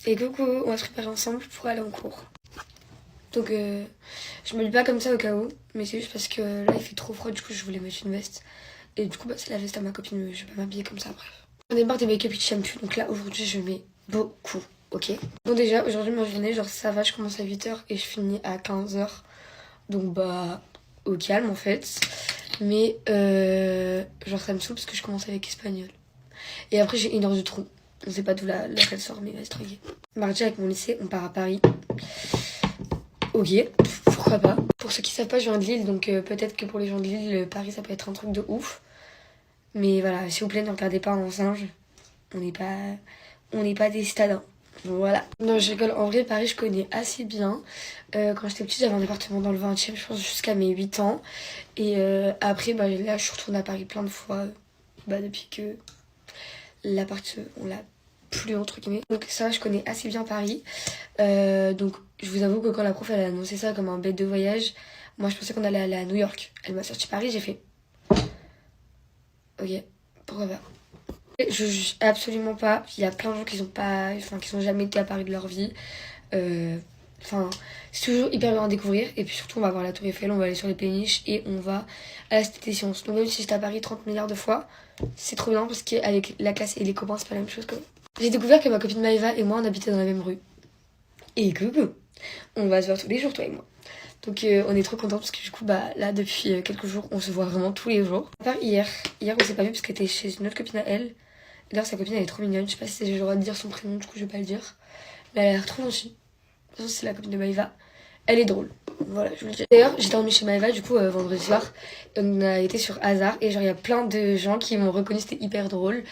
Et coucou, on va se préparer ensemble pour aller en cours. Donc je me lis pas comme ça au cas où, mais c'est juste parce que là il fait trop froid, du coup je voulais mettre une veste. Et du coup c'est la veste à ma copine, mais je vais pas m'habiller comme ça, bref. On est marre des make-up qui shampoo, donc là aujourd'hui je mets beaucoup, ok. Bon déjà aujourd'hui ma journée, genre ça va, je commence à 8h et je finis à 15h. Donc bah au calme en fait. Mais genre ça me saoule parce que je commence avec espagnol. Et après j'ai 1 heure de trou. On sait pas d'où la elle sort, mais vas-y tranquille. Mardi avec mon lycée, on part à Paris. Ok, pourquoi pas. Pour ceux qui savent pas, je viens de Lille, donc peut-être que pour les gens de Lille, Paris ça peut être un truc de ouf. Mais voilà, s'il vous plaît, ne regardez pas en singe. On n'est pas des citadins. Voilà. Non, je rigole. En vrai, Paris, je connais assez bien. Quand j'étais petite, j'avais un appartement dans le 20e, je pense, jusqu'à mes 8 ans. Et après, bah, là, je suis retournée à Paris plein de fois. Depuis que l'appart, on l'a plus, entre guillemets. Donc ça, je connais assez bien Paris. Donc, je vous avoue que quand la prof, elle a annoncé ça comme un bête de voyage, moi, je pensais qu'on allait aller à New York. Elle m'a sorti Paris, j'ai fait... Ok, pourquoi pas. Je juge absolument pas. Il y a plein de gens qui sont jamais été à Paris de leur vie. C'est toujours hyper bien à découvrir. Et puis surtout, on va voir la Tour Eiffel, on va aller sur les péniches et on va à la Cité des Sciences. Donc même si j'étais à Paris 30 milliards de fois, c'est trop bien parce qu'avec la classe et les copains, c'est pas la même chose quand même. J'ai découvert que ma copine Maëva et moi, on habitait dans la même rue. Et coucou, on va se voir tous les jours, toi et moi. Donc on est trop contents parce que du coup là depuis quelques jours on se voit vraiment tous les jours. À part hier on s'est pas vu parce qu'elle était chez une autre copine à elle. D'ailleurs sa copine elle est trop mignonne, je sais pas si j'ai le droit de dire son prénom, du coup je vais pas le dire. Mais elle a l'air trop gentille. De toute façon c'est la copine de Maëva. Elle est drôle. Voilà, je vous le dis. D'ailleurs j'ai dormi chez Maëva du coup vendredi soir. On a été sur Hasard et genre il y a plein de gens qui m'ont reconnu, c'était hyper drôle.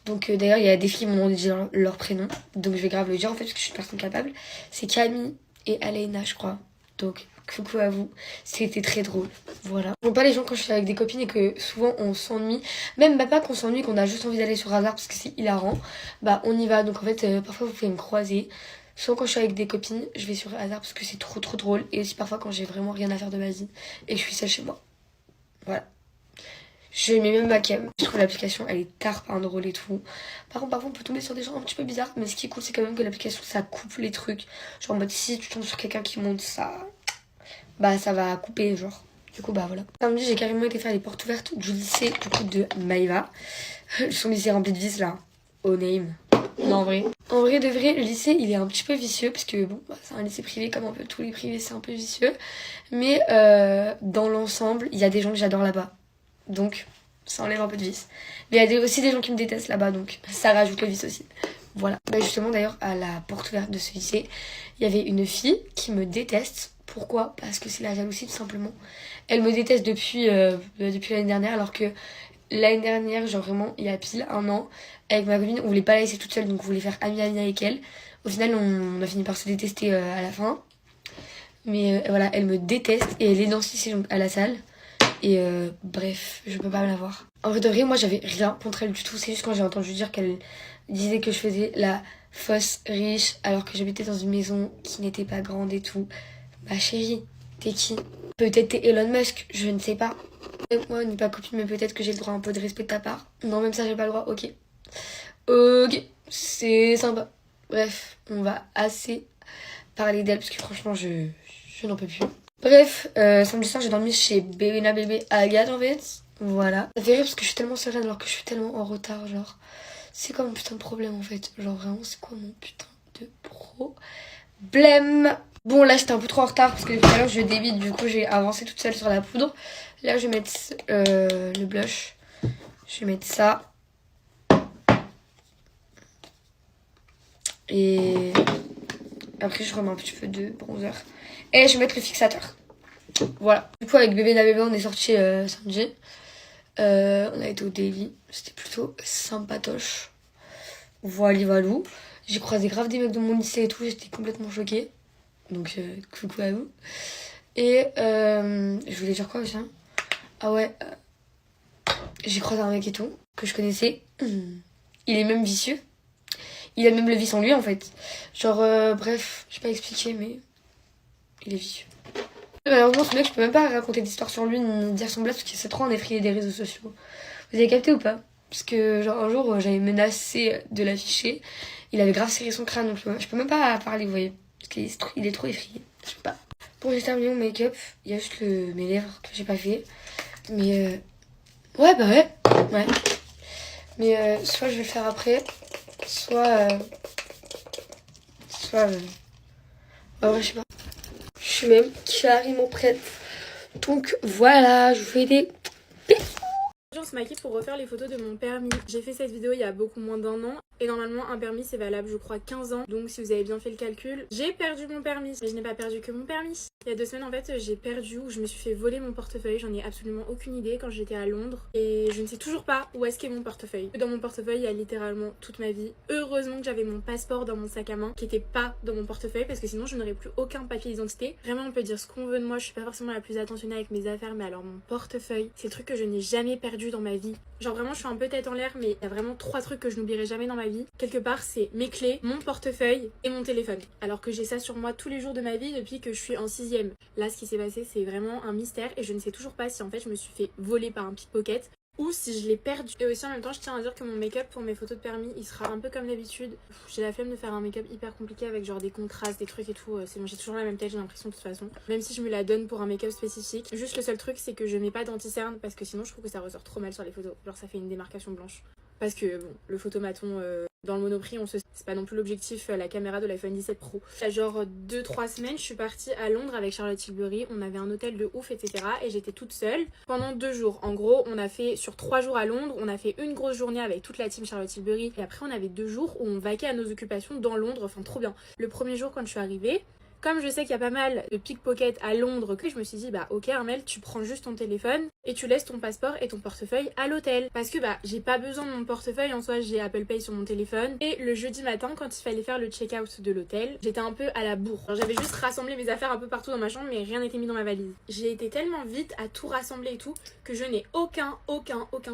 Donc d'ailleurs il y a des filles qui m'ont dit leur prénom. Donc je vais grave le dire en fait parce que je suis une personne capable. C'est Camille et Alena je crois. Donc coucou à vous, c'était très drôle, voilà. Bon, pas les gens quand je suis avec des copines et que souvent on s'ennuie, même pas qu'on s'ennuie, qu'on a juste envie d'aller sur Hasard parce que c'est hilarant, on y va. Donc en fait parfois vous pouvez me croiser, soit quand je suis avec des copines, je vais sur Hasard parce que c'est trop drôle, et aussi parfois quand j'ai vraiment rien à faire de ma vie et que je suis seule chez moi, voilà. Je mets même ma cam. Je trouve l'application elle est tarpin drôle et tout. Par contre parfois on peut tomber sur des gens un petit peu bizarres, mais ce qui est cool c'est quand même que l'application ça coupe les trucs. Genre en mode si tu tombes sur quelqu'un qui monte ça, ça va couper genre. Du coup voilà. Samedi j'ai carrément été faire les portes ouvertes du lycée du coup de Maëva. Son lycée rempli de vis là. Au name. Non en vrai. En vrai de vrai le lycée il est un petit peu vicieux parce que c'est un lycée privé comme un peu tous les privés, c'est un peu vicieux. Mais dans l'ensemble il y a des gens que j'adore là-bas. Donc ça enlève un peu de vice. Mais il y a aussi des gens qui me détestent là-bas, donc ça rajoute le vice aussi. Voilà. Justement d'ailleurs à la porte ouverte de ce lycée, il y avait une fille qui me déteste. Pourquoi? Parce que c'est la jalousie tout simplement. Elle me déteste depuis l'année dernière, alors que l'année dernière, genre vraiment il y a pile 1 an, avec ma copine, on voulait pas la laisser toute seule, donc on voulait faire ami avec elle. Au final on a fini par se détester à la fin. Mais voilà, elle me déteste et elle est dans ce lycée, donc à la salle. Et bref, je peux pas la voir. En vrai de vrai, moi j'avais rien contre elle du tout. C'est juste quand j'ai entendu dire qu'elle disait que je faisais la fausse riche alors que j'habitais dans une maison qui n'était pas grande et tout. Bah chérie, t'es qui? Peut-être t'es Elon Musk, je ne sais pas. Moi, on n'est pas copine, mais peut-être que j'ai le droit à un peu de respect de ta part. Non, même ça, j'ai pas le droit, ok. Ok, c'est sympa. Bref, on va assez parler d'elle parce que franchement, je n'en peux plus. Bref, samedi soir j'ai dormi chez Bébéna Bébé Agathe en fait. Voilà. Ça fait rire parce que je suis tellement sereine alors que je suis tellement en retard, genre. C'est quoi mon putain de problème en fait? Genre vraiment c'est quoi mon putain de problème? Bon là j'étais un peu trop en retard parce que tout à l'heure je débite, du coup j'ai avancé toute seule sur la poudre. Là je vais mettre le blush. Je vais mettre ça. Et après je remets un petit peu de bronzer. Et je vais mettre le fixateur. Voilà. Du coup avec Bébé Bébé on est sorti samedi. On a été au daily. C'était plutôt sympatoche. Voilà. J'ai croisé grave des mecs de mon lycée et tout. J'étais complètement choquée. Donc coucou à vous. Et je voulais dire quoi aussi hein. Ah ouais. J'ai croisé un mec et tout. Que je connaissais. Il est même vicieux. Il a même le vice en lui en fait. Genre bref. Je sais pas expliquer mais. Il est vicieux. Malheureusement ce mec je peux même pas raconter d'histoire sur lui ni dire son blague parce qu'il s'est trop en effrayé des réseaux sociaux. Vous avez capté ou pas? Parce que genre un jour j'avais menacé de l'afficher. Il avait grave serré son crâne, donc je peux même pas parler, vous voyez. Parce qu'il est trop effrayé. Je sais pas. Bon, j'ai terminé mon make-up. Il y a juste mes lèvres que j'ai pas fait. Mais ouais, bah ouais. Ouais. Mais soit je vais le faire après, soit... bah ouais, je sais pas. Je suis même carrément prête. Donc voilà, je vous fais des... On se maquille pour refaire les photos de mon permis. J'ai fait cette vidéo il y a beaucoup moins d'1 an. Et normalement un permis c'est valable je crois 15 ans. Donc si vous avez bien fait le calcul, j'ai perdu mon permis. Mais je n'ai pas perdu que mon permis. Il y a 2 semaines en fait j'ai perdu ou je me suis fait voler mon portefeuille. J'en ai absolument aucune idée quand j'étais à Londres. Et je ne sais toujours pas où est-ce qu'est mon portefeuille. Dans mon portefeuille il y a littéralement toute ma vie. Heureusement que j'avais mon passeport dans mon sac à main qui était pas dans mon portefeuille parce que sinon je n'aurais plus aucun papier d'identité. Vraiment on peut dire ce qu'on veut de moi, je suis pas forcément la plus attentionnée avec mes affaires, mais alors mon portefeuille c'est le truc que je n'ai jamais perdu dans ma vie. Genre vraiment je suis un peu tête en l'air, mais il y a vraiment 3 trucs que je n'oublierai jamais dans ma vie. Quelque part c'est mes clés, mon portefeuille et mon téléphone. Alors que j'ai ça sur moi tous les jours de ma vie depuis que je suis en 6ème. Là ce qui s'est passé c'est vraiment un mystère et je ne sais toujours pas si en fait je me suis fait voler par un pickpocket ou si je l'ai perdu. Et aussi en même temps je tiens à dire que mon make-up pour mes photos de permis il sera un peu comme d'habitude. J'ai la flemme de faire un make-up hyper compliqué avec genre des contrastes, des trucs et tout. C'est bon, j'ai toujours la même tête j'ai l'impression de toute façon. Même si je me la donne pour un make-up spécifique. Juste le seul truc c'est que je mets pas d'anti-cerne parce que sinon je trouve que ça ressort trop mal sur les photos. Genre ça fait une démarcation blanche. Parce que bon, le photomaton dans le Monoprix, c'est pas non plus l'objectif la caméra de l'iPhone 17 Pro. Il y a genre 2-3 semaines, je suis partie à Londres avec Charlotte Tilbury. On avait un hôtel de ouf, etc. Et j'étais toute seule pendant 2 jours. En gros, on a fait sur 3 jours à Londres, on a fait une grosse journée avec toute la team Charlotte Tilbury. Et après, on avait 2 jours où on vaquait à nos occupations dans Londres. Enfin, trop bien. Le premier jour, quand je suis arrivée, comme je sais qu'il y a pas mal de pickpockets à Londres, que je me suis dit bah ok Armelle, tu prends juste ton téléphone et tu laisses ton passeport et ton portefeuille à l'hôtel. Parce que bah j'ai pas besoin de mon portefeuille en soi, j'ai Apple Pay sur mon téléphone. Et le jeudi matin quand il fallait faire le check-out de l'hôtel, j'étais un peu à la bourre. J'avais juste rassemblé mes affaires un peu partout dans ma chambre mais rien n'était mis dans ma valise. J'ai été tellement vite à tout rassembler et tout que je n'ai aucun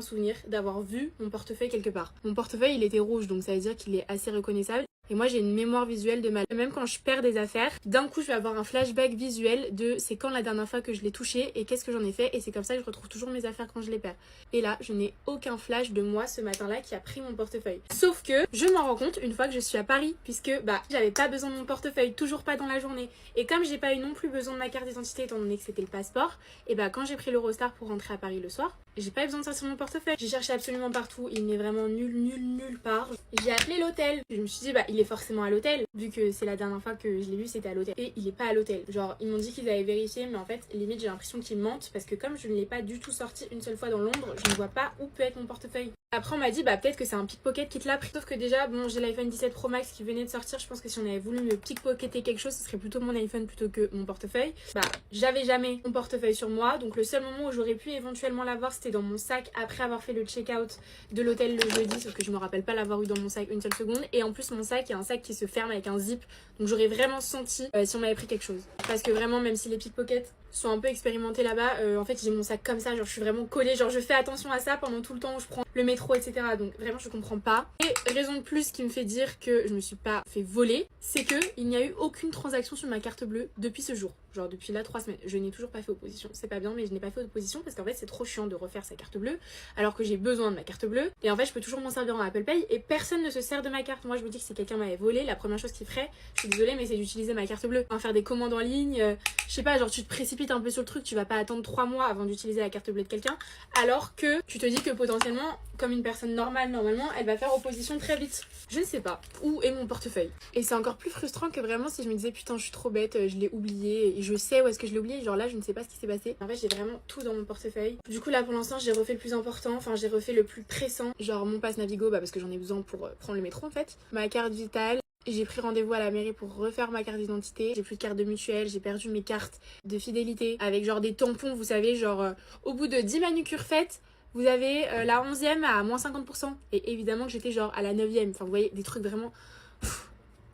souvenir d'avoir vu mon portefeuille quelque part. Mon portefeuille il était rouge donc ça veut dire qu'il est assez reconnaissable. Et moi j'ai une mémoire visuelle de mal. Même quand je perds des affaires, d'un coup je vais avoir un flashback visuel de c'est quand la dernière fois que je l'ai touché et qu'est-ce que j'en ai fait. Et c'est comme ça que je retrouve toujours mes affaires quand je les perds. Et là je n'ai aucun flash de moi ce matin-là qui a pris mon portefeuille. Sauf que je m'en rends compte une fois que je suis à Paris. Puisque bah j'avais pas besoin de mon portefeuille, toujours pas dans la journée. Et comme j'ai pas eu non plus besoin de ma carte d'identité étant donné que c'était le passeport, et bah quand j'ai pris l'Eurostar pour rentrer à Paris le soir, j'ai pas eu besoin de sortir mon portefeuille. J'ai cherché absolument partout, il n'est vraiment nulle part. J'ai appelé l'hôtel. Je me suis dit bah il est forcément à l'hôtel, vu que c'est la dernière fois que je l'ai vu c'était à l'hôtel. Et il est pas à l'hôtel. Genre ils m'ont dit qu'ils avaient vérifié mais en fait limite j'ai l'impression qu'ils mentent parce que comme je ne l'ai pas du tout sorti une seule fois dans Londres, je ne vois pas où peut être mon portefeuille. Après on m'a dit bah peut-être que c'est un pickpocket qui te l'a pris. Sauf que déjà bon j'ai l'iPhone 17 Pro Max qui venait de sortir. Je pense que si on avait voulu me pickpocketer quelque chose ce serait plutôt mon iPhone plutôt que mon portefeuille. Bah j'avais jamais mon portefeuille sur moi. Donc le seul moment où j'aurais pu éventuellement l'avoir c'était dans mon sac après avoir fait le check-out de l'hôtel le jeudi. Sauf que je me rappelle pas l'avoir eu dans mon sac une seule seconde. Et en plus mon sac est un sac qui se ferme avec un zip. Donc j'aurais vraiment senti si on m'avait pris quelque chose. Parce que vraiment même si les pickpockets sont un peu expérimentés là-bas, en fait j'ai mon sac comme ça, genre je suis vraiment collée, genre je fais attention à ça pendant tout le temps où je prends le métro etc. Donc vraiment je comprends pas. Et raison de plus qui me fait dire que je me suis pas fait voler, c'est que il n'y a eu aucune transaction sur ma carte bleue depuis ce jour. Genre depuis là 3 semaines, je n'ai toujours pas fait opposition. C'est pas bien mais je n'ai pas fait opposition parce qu'en fait c'est trop chiant de refaire sa carte bleue alors que j'ai besoin de ma carte bleue. Et en fait je peux toujours m'en servir en Apple Pay et personne ne se sert de ma carte. Moi je me dis que si quelqu'un m'avait volé, la première chose qu'il ferait, je suis désolée mais c'est d'utiliser ma carte bleue. Enfin, faire des commandes en ligne, je sais pas, genre tu te précipites un peu sur le truc, tu vas pas attendre 3 mois avant d'utiliser la carte bleue de quelqu'un alors que tu te dis que potentiellement comme une personne normale normalement elle va faire opposition très vite. Je ne sais pas où est mon portefeuille. Et c'est encore plus frustrant que vraiment si je me disais putain je suis trop bête, je l'ai oublié et je sais où est-ce que je l'ai oublié, genre là je ne sais pas ce qui s'est passé. En fait j'ai vraiment tout dans mon portefeuille. Du coup là pour l'instant j'ai refait le plus important, enfin j'ai refait le plus pressant, genre mon pass Navigo parce que j'en ai besoin pour prendre le métro en fait, ma carte vitale. J'ai pris rendez-vous à la mairie pour refaire ma carte d'identité. J'ai plus de carte de mutuelle, j'ai perdu mes cartes de fidélité avec genre des tampons, vous savez, genre au bout de 10 manucures faites, vous avez la 11e à moins 50%. Et évidemment que j'étais genre à la 9e. Enfin vous voyez, des trucs vraiment...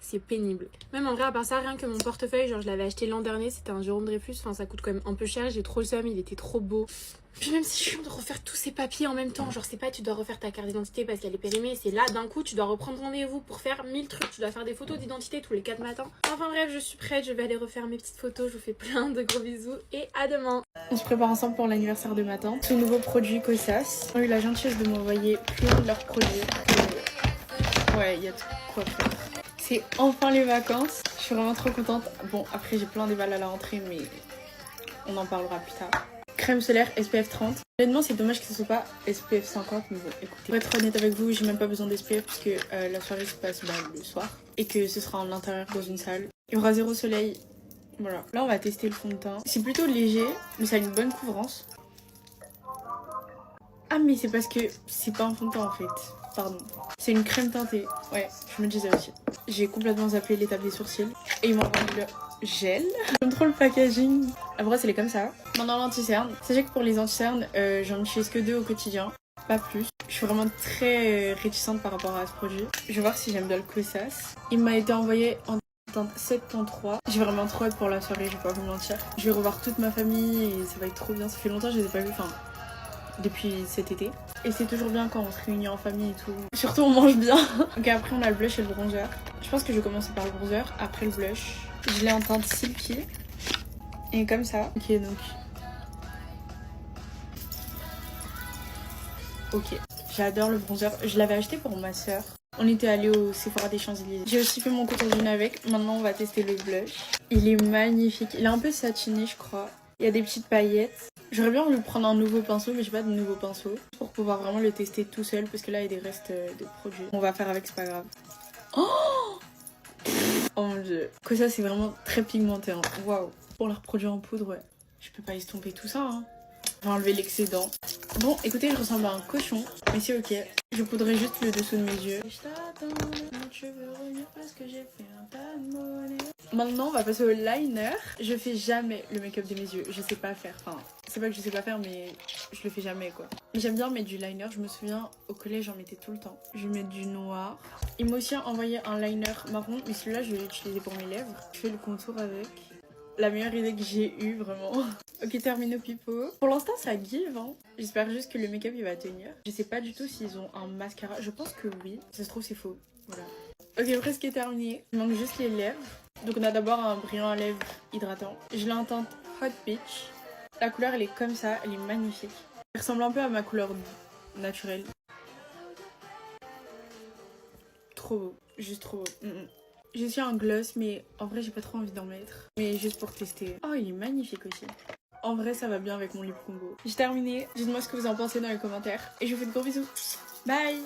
c'est pénible. Même en vrai, à part ça, rien que mon portefeuille, genre je l'avais acheté l'an dernier, c'était un Jérôme Dreyfus, enfin ça coûte quand même un peu cher, j'ai trop le seum, il était trop beau. Puis même si je suis de refaire tous ces papiers en même temps, genre c'est pas tu dois refaire ta carte d'identité parce qu'elle est périmée, c'est là d'un coup tu dois reprendre rendez-vous pour faire 1000 trucs, tu dois faire des photos d'identité tous les 4 matins. Enfin bref, je suis prête, je vais aller refaire mes petites photos, je vous fais plein de gros bisous et à demain. On se prépare ensemble pour l'anniversaire de ma tante. Ce nouveau produit Kosas. Ils ont eu la gentillesse de m'envoyer plein de leurs produits. Ouais, il y a tout quoi faire. C'est enfin les vacances. Je suis vraiment trop contente. Bon, après j'ai plein d'éval à la rentrée, mais on en parlera plus tard. Crème solaire SPF 30. Honnêtement, c'est dommage que ce soit pas SPF 50, mais bon, écoutez. Pour être honnête avec vous, j'ai même pas besoin d'SPF puisque la soirée se passe le soir et que ce sera en intérieur dans une salle. Il y aura zéro soleil. Voilà. Là, on va tester le fond de teint. C'est plutôt léger, mais ça a une bonne couvrance. Ah, mais c'est parce que c'est pas un fond de teint en fait. Pardon. C'est une crème teintée. Ouais, je me disais aussi. J'ai complètement zappé l'étape des sourcils. Et ils m'ont envoyé le gel. J'aime trop le packaging. La brosse, elle est comme ça. Maintenant, l'anti-cerne. Sachez que pour les anti-cernes, j'en utilise que 2 au quotidien. Pas plus. Je suis vraiment très réticente par rapport à ce produit. Je vais voir si j'aime bien le Kosas. Il m'a été envoyé en teinte 7.3. J'ai vraiment trop hâte pour la soirée, je vais pas vous mentir. Je vais revoir toute ma famille et ça va être trop bien. Ça fait longtemps que je les ai pas vus, enfin, depuis cet été. Et c'est toujours bien quand on se réunit en famille et tout. Surtout on mange bien. Ok, après on a le blush et le bronzer. Je pense que je vais commencer par le bronzer, après le blush. Je l'ai en teinte silky. Et comme ça. Ok, donc. Ok. J'adore le bronzer. Je l'avais acheté pour ma soeur. On était allé au Sephora des Champs-Élysées. J'ai aussi fait mon contour du nez avec. Maintenant, on va tester le blush. Il est magnifique. Il est un peu satiné, je crois. Il y a des petites paillettes. J'aurais bien voulu prendre un nouveau pinceau, mais j'ai pas de nouveau pinceau. Pour pouvoir vraiment le tester tout seul, parce que là, il y a des restes de produits. On va faire avec, c'est pas grave. Oh mon dieu. Que ça, c'est vraiment très pigmenté. Hein. Waouh. Pour leur produit en poudre, ouais. Je peux pas estomper tout ça, hein. Je vais enlever l'excédent. Bon, écoutez, je ressemble à un cochon, mais c'est ok. Je poudrais juste le dessous de mes yeux. Maintenant, on va passer au liner. Je fais jamais le make-up de mes yeux. Je sais pas faire. Enfin, c'est pas que je sais pas faire, mais je le fais jamais, quoi. J'aime bien mettre du liner. Je me souviens, au collège, j'en mettais tout le temps. Je vais mettre du noir. Il m'a aussi envoyé un liner marron, mais celui-là, je vais l'utiliser pour mes lèvres. Je fais le contour avec. La meilleure idée que j'ai eue, vraiment. Ok, termine au pipeau. Pour l'instant, ça give, hein. J'espère juste que le make-up, il va tenir. Je sais pas du tout s'ils ont un mascara. Je pense que oui. Ça se trouve, c'est faux. Voilà. Ok, presque terminé. Il manque juste les lèvres. Donc, on a d'abord un brillant à lèvres hydratant. Je l'ai en teinte Hot Peach. La couleur, elle est comme ça. Elle est magnifique. Elle ressemble un peu à ma couleur naturelle. Trop beau. Juste trop beau. J'ai aussi un gloss, mais en vrai, j'ai pas trop envie d'en mettre. Mais juste pour tester. Oh, il est magnifique aussi. En vrai, ça va bien avec mon lip combo. J'ai terminé. Dites-moi ce que vous en pensez dans les commentaires. Et je vous fais de gros bisous. Bye!